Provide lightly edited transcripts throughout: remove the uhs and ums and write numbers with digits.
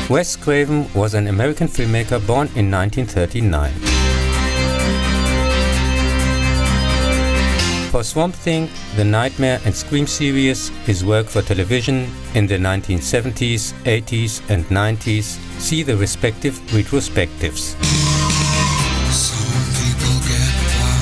Wes Craven was an American filmmaker born in 1939. For Swamp Thing, The Nightmare and Scream series, his work for television in the 1970s, 80s and 90s, see the respective retrospectives. Some people get by.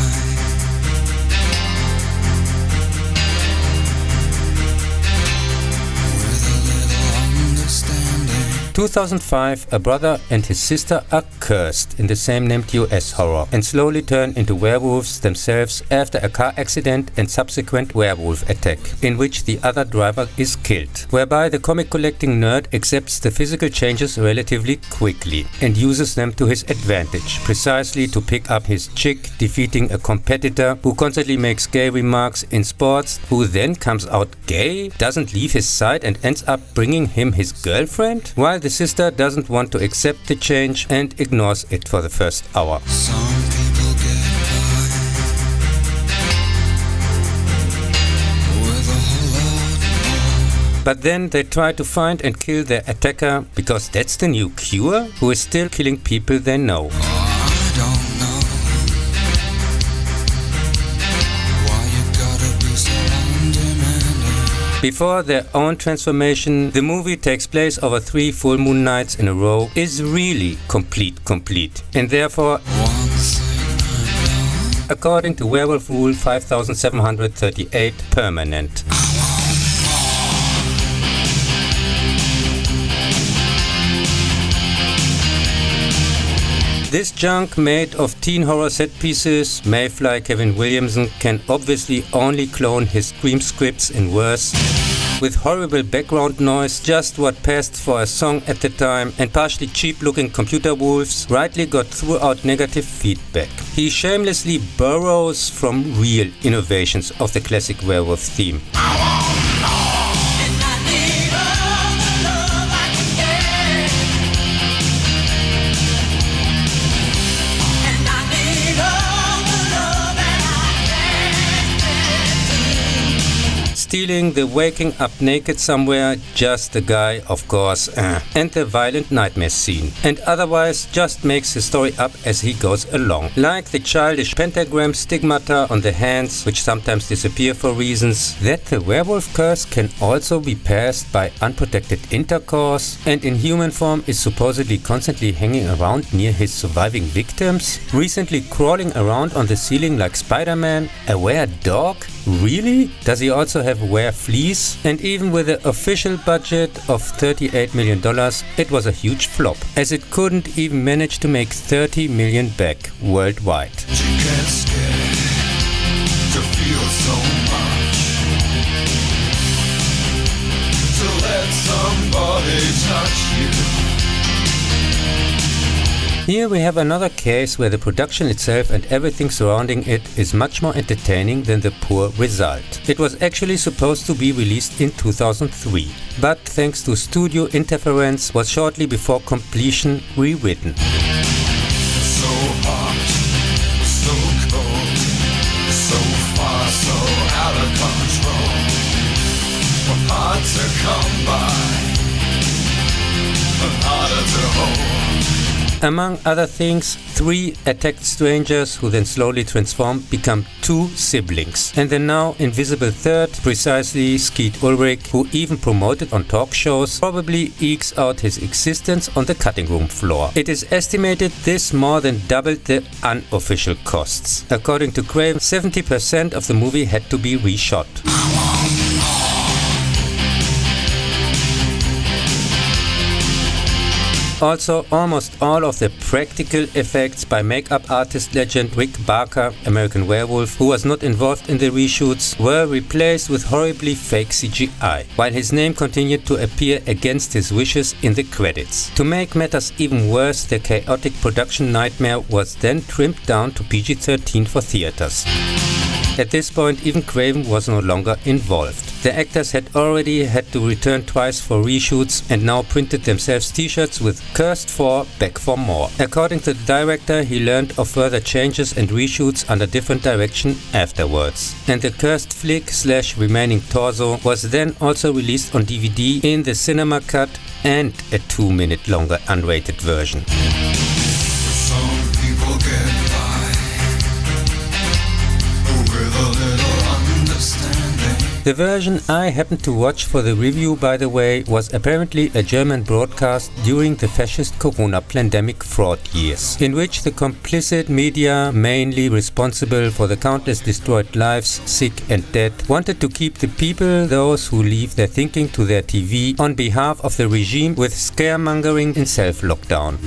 2005, a brother and his sister are cursed in the same named US horror and slowly turn into werewolves themselves after a car accident and subsequent werewolf attack, in which the other driver is killed, whereby the comic collecting nerd accepts the physical changes relatively quickly and uses them to his advantage, precisely to pick up his chick, defeating a competitor who constantly makes gay remarks in sports, who then comes out gay, doesn't leave his side and ends up bringing him his girlfriend, while the sister doesn't want to accept the change and ignores it for the first hour. Some people get by with a whole lot more. But then they try to find and kill their attacker, because that's the new cure, who is still killing people they know. I don't know why you gotta be so undemanding. Before their own transformation, the movie takes place over 3 full moon nights in a row, is really complete, and therefore, One thing I know, according to Werewolf Rule 5738, permanent. This junk made of teen horror set pieces, Mayfly Kevin Williamson can obviously only clone his Scream scripts in worse, with horrible background noise, just what passed for a song at the time, and partially cheap looking computer wolves, rightly got throughout negative feedback. He shamelessly borrows from real innovations of the classic werewolf theme. Stealing the waking up naked somewhere, just the guy, of course, and the violent nightmare scene, and otherwise just makes the story up as he goes along. Like the childish pentagram stigmata on the hands, which sometimes disappear for reasons, that the werewolf curse can also be passed by unprotected intercourse, and in human form is supposedly constantly hanging around near his surviving victims, recently crawling around on the ceiling like Spider-Man, a were-dog? Really? Does he also have were-fleas? And even with the official budget of $38 million, it was a huge flop, as it couldn't even manage to make $30 million back worldwide. you get scared to feel so much, to let somebody touch you. Here we have another case where the production itself and everything surrounding it is much more entertaining than the poor result. It was actually supposed to be released in 2003, but thanks to studio interference was shortly before completion rewritten. So hot, so cold, so far, so out of control. Hard to come by, harder to hold. Among other things, 3 attacked strangers who then slowly transform become 2 siblings, and the now invisible third, precisely Skeet Ulrich, who even promoted on talk shows, probably ekes out his existence on the cutting room floor. It is estimated this more than doubled the unofficial costs. According to Craven, 70% of the movie had to be reshot. Also, almost all of the practical effects by makeup artist legend Rick Barker, American Werewolf, who was not involved in the reshoots, were replaced with horribly fake CGI, while his name continued to appear against his wishes in the credits. To make matters even worse, the chaotic production nightmare was then trimmed down to PG-13 for theaters. At this point, even Craven was no longer involved. The actors had already had to return twice for reshoots and now printed themselves t-shirts with "Cursed for, back for more." According to the director, he learned of further changes and reshoots under different direction afterwards. And the cursed flick / remaining torso was then also released on DVD in the cinema cut and a 2-minute longer unrated version. Some people get by with a little understanding. The version I happened to watch for the review, by the way, was apparently a German broadcast during the fascist corona pandemic fraud years, in which the complicit media, mainly responsible for the countless destroyed lives, sick and dead, wanted to keep the people, those who leave their thinking to their TV, on behalf of the regime with scaremongering and self-lockdown.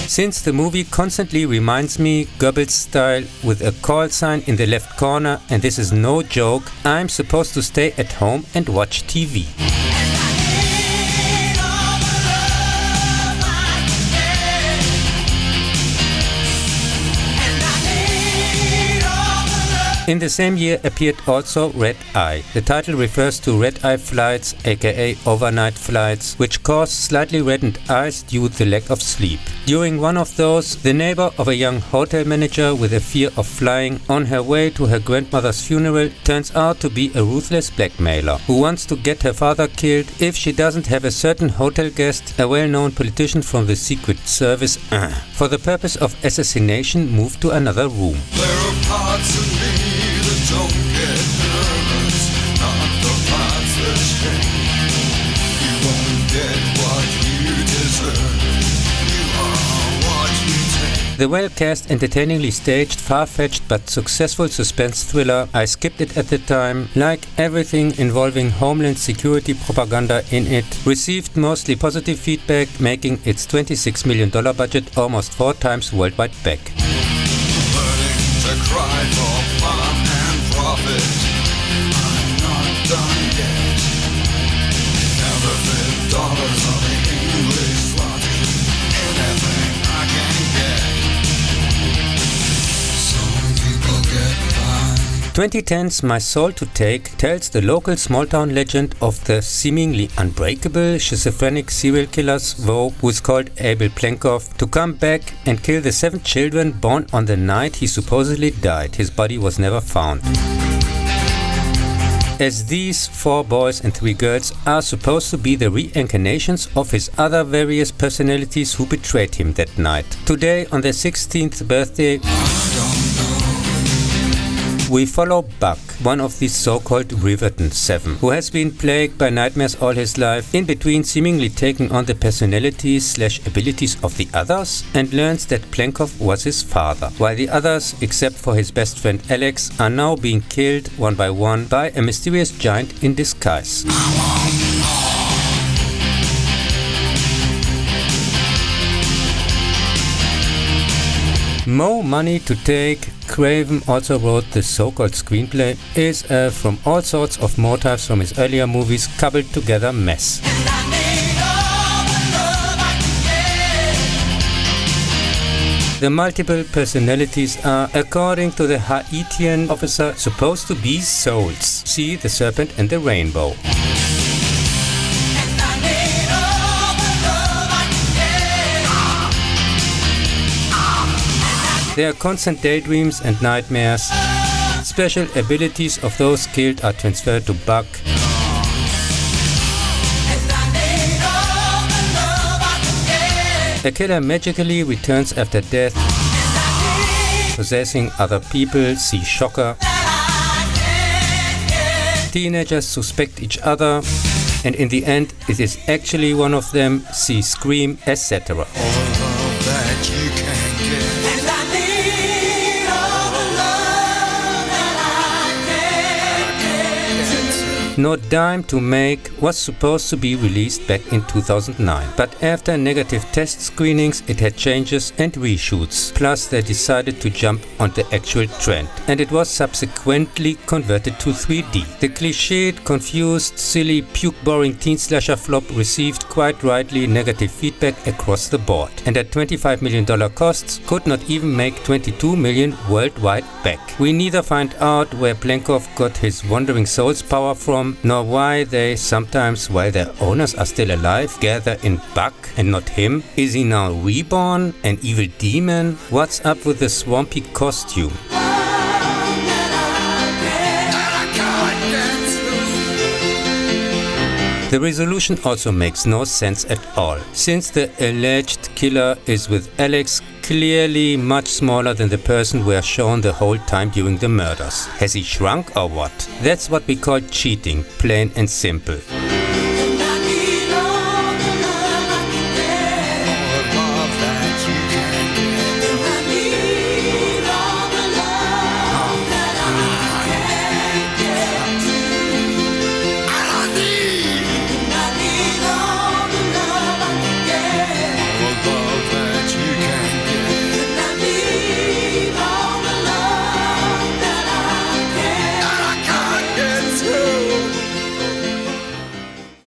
Since the movie constantly reminds me Goebbels style with a call sign in the left corner, and this is no joke, I'm supposed to stay at home and watch TV. In the same year appeared also Red Eye. The title refers to red-eye flights, aka overnight flights, which cause slightly reddened eyes due to the lack of sleep. During one of those, the neighbor of a young hotel manager with a fear of flying on her way to her grandmother's funeral turns out to be a ruthless blackmailer who wants to get her father killed if she doesn't have a certain hotel guest, a well-known politician from the Secret Service, for the purpose of assassination moved to another room. There are parts of me that don't get nervous, not the parts that shake. You won't get what you deserve. You are what you take. The well-cast, entertainingly staged, far-fetched but successful suspense thriller, I skipped it at the time, like everything involving Homeland Security propaganda in it, received mostly positive feedback, making its $26 million budget almost 4 times worldwide back. Learning to cry for fun and profit. I'm not done yet. Counterfeit dollars on the English zloty. Anything I can get. Some people get by. 2010's My Soul to Take tells the local small-town legend of the seemingly unbreakable schizophrenic serial killer's vow, who is called Abel Plenkov, to come back and kill the 7 children born on the night he supposedly died. His body was never found. As these 4 boys and 3 girls are supposed to be the reincarnations of his other various personalities who betrayed him that night. Today, on their 16th birthday, we follow Buck, one of these so-called Riverton 7, who has been plagued by nightmares all his life, in between seemingly taking on the personalities/abilities of the others, and learns that Plenkov was his father, while the others, except for his best friend Alex, are now being killed one by one by a mysterious giant in disguise. More Money to Take, Craven also wrote the so-called screenplay, is a from all sorts of motifs from his earlier movies cobbled together mess. The multiple personalities are, according to the Haitian officer, supposed to be souls. See The Serpent and the Rainbow. There are constant daydreams and nightmares. Special abilities of those killed are transferred to Buck. A killer magically returns after death, possessing other people. See Shocker. Teenagers suspect each other, and in the end it is actually one of them. See Scream, etc. No Dime to Make was supposed to be released back in 2009, but after negative test screenings it had changes and reshoots, plus they decided to jump on the actual trend, and it was subsequently converted to 3D. The cliched, confused, silly, puke-boring teen slasher flop received quite rightly negative feedback across the board, and at $25 million costs could not even make $22 million worldwide back. We neither find out where Plenkov got his Wandering Souls power from, nor why they sometimes, while their owners are still alive, gather in Buck and not him. Is he now reborn, an evil demon? What's up with the swampy costume? That I can't get The resolution also makes no sense at all, since the alleged killer is with Alex clearly much smaller than the person we are shown the whole time during the murders. Has he shrunk or what? That's what we call cheating, plain and simple. Love that